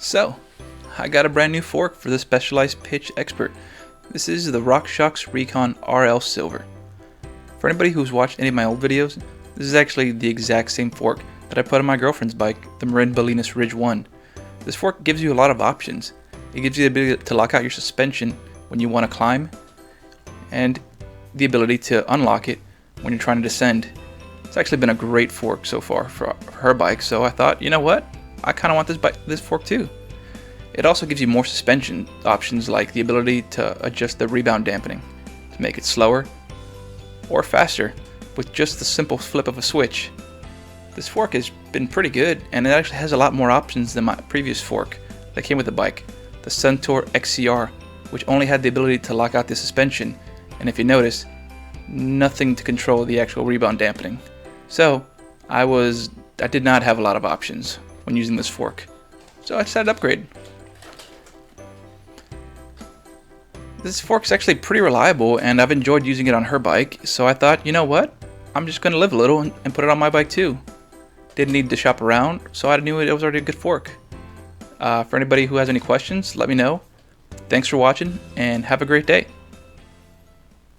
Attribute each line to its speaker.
Speaker 1: So, I got a brand new fork for the Specialized Pitch Expert. This is the Rockshox Recon RL Silver. For anybody who's watched any of my old videos, this is actually the exact same fork that I put on my girlfriend's bike, the Marin Bolinas Ridge 1. This fork gives you a lot of options. It gives you the ability to lock out your suspension when you want to climb, and the ability to unlock it when you're trying to descend. It's actually been a great fork so far for her bike, so I thought, you know what? I kind of want this fork too. It also gives you more suspension options, like the ability to adjust the rebound dampening to make it slower or faster with just the simple flip of a switch. This fork has been pretty good, and it actually has a lot more options than my previous fork that came with the bike, the Centaur XCR, which only had the ability to lock out the suspension, and if you notice, nothing to control the actual rebound dampening. So I did not have a lot of options when using this fork, so I decided to upgrade. This fork's actually pretty reliable, and I've enjoyed using it on her bike, so I thought, you know what, I'm just going to live a little and put it on my bike too. Didn't need to shop around, so I knew it was already a good fork. For anybody who has any questions, let me know. Thanks for watching, and have a great day.